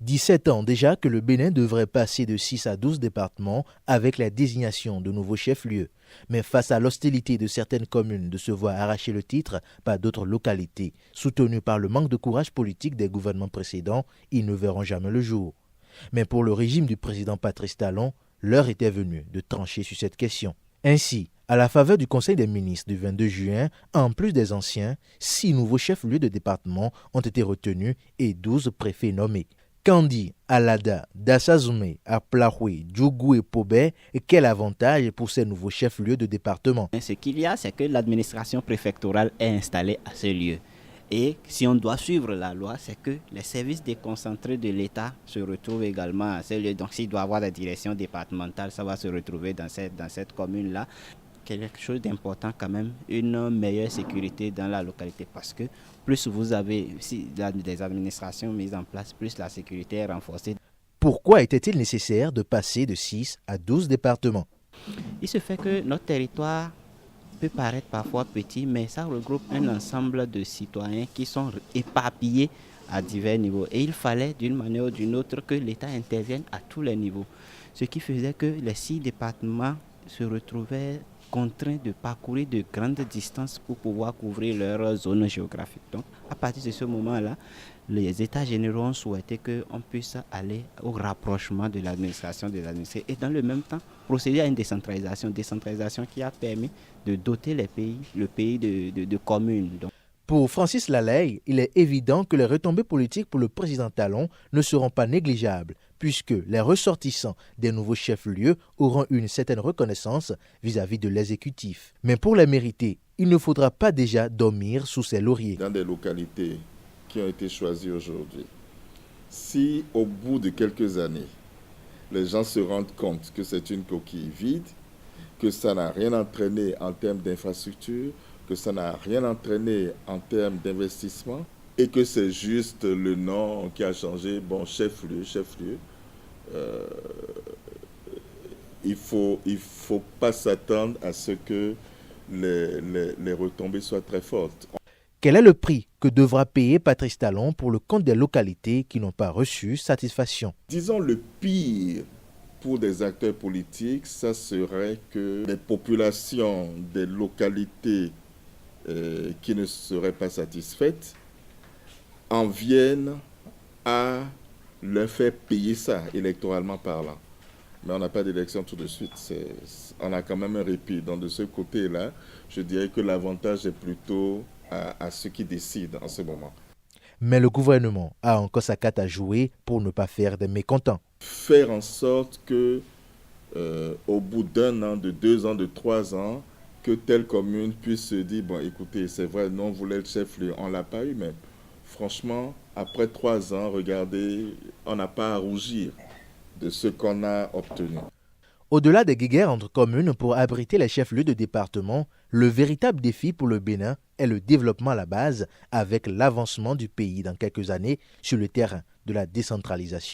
17 ans déjà que le Bénin devrait passer de 6 à 12 départements avec la désignation de nouveaux chefs-lieux. Mais face à l'hostilité de certaines communes de se voir arracher le titre par d'autres localités, soutenues par le manque de courage politique des gouvernements précédents, ils ne verront jamais le jour. Mais pour le régime du président Patrice Talon, l'heure était venue de trancher sur cette question. Ainsi, à la faveur du Conseil des ministres du 22 juin, en plus des anciens, 6 nouveaux chefs-lieux de département ont été retenus et 12 préfets nommés. Kandi, Alada, Dassazoumé, Aplahoué, Djougou et Pobé, quel avantage pour ces nouveaux chefs-lieux de département? Ce qu'il y a, c'est que l'administration préfectorale est installée à ce lieu. Et si on doit suivre la loi, c'est que les services déconcentrés de l'État se retrouvent également à ce lieu. Donc s'il doit y avoir la direction départementale, ça va se retrouver dans cette commune-là. Quelque chose d'important quand même, une meilleure sécurité dans la localité, parce que plus vous avez des administrations mises en place, plus la sécurité est renforcée. Pourquoi était-il nécessaire de passer de 6 à 12 départements? Il se fait que notre territoire peut paraître parfois petit, mais ça regroupe un ensemble de citoyens qui sont éparpillés à divers niveaux. Et il fallait d'une manière ou d'une autre que l'État intervienne à tous les niveaux. Ce qui faisait que les 6 départements se retrouvaient contraints de parcourir de grandes distances pour pouvoir couvrir leur zone géographique. Donc, à partir de ce moment-là, les États généraux ont souhaité qu'on puisse aller au rapprochement de l'administration des administrés et dans le même temps procéder à une décentralisation qui a permis de doter le pays de communes. Donc, pour Francis Lalaye, il est évident que les retombées politiques pour le président Talon ne seront pas négligeables, puisque les ressortissants des nouveaux chefs-lieux auront une certaine reconnaissance vis-à-vis de l'exécutif. Mais pour les mériter, il ne faudra pas déjà dormir sous ses lauriers. Dans des localités qui ont été choisies aujourd'hui, si au bout de quelques années, les gens se rendent compte que c'est une coquille vide, que ça n'a rien entraîné en termes d'infrastructure, que ça n'a rien entraîné en termes d'investissement et que c'est juste le nom qui a changé, bon, chef-lieu. Il faut pas s'attendre à ce que les retombées soient très fortes. Quel est le prix que devra payer Patrice Talon pour le compte des localités qui n'ont pas reçu satisfaction? Disons le pire pour des acteurs politiques, ça serait que les populations des localités qui ne seraient pas satisfaites en viennent à leur faire payer ça, électoralement parlant. Mais on n'a pas d'élection tout de suite. On a quand même un répit. Donc de ce côté-là, je dirais que l'avantage est plutôt à ceux qui décident en ce moment. Mais le gouvernement a encore sa carte à jouer pour ne pas faire des mécontents. Faire en sorte que, au bout d'un an, de 2 ans, de 3 ans, que telle commune puisse se dire, bon, écoutez, c'est vrai, nous on voulait le chef-lieu, on ne l'a pas eu, mais franchement, après 3 ans, regardez, on n'a pas à rougir de ce qu'on a obtenu. Au-delà des guéguerres entre communes pour abriter les chefs-lieux de département, le véritable défi pour le Bénin est le développement à la base avec l'avancement du pays dans quelques années sur le terrain de la décentralisation.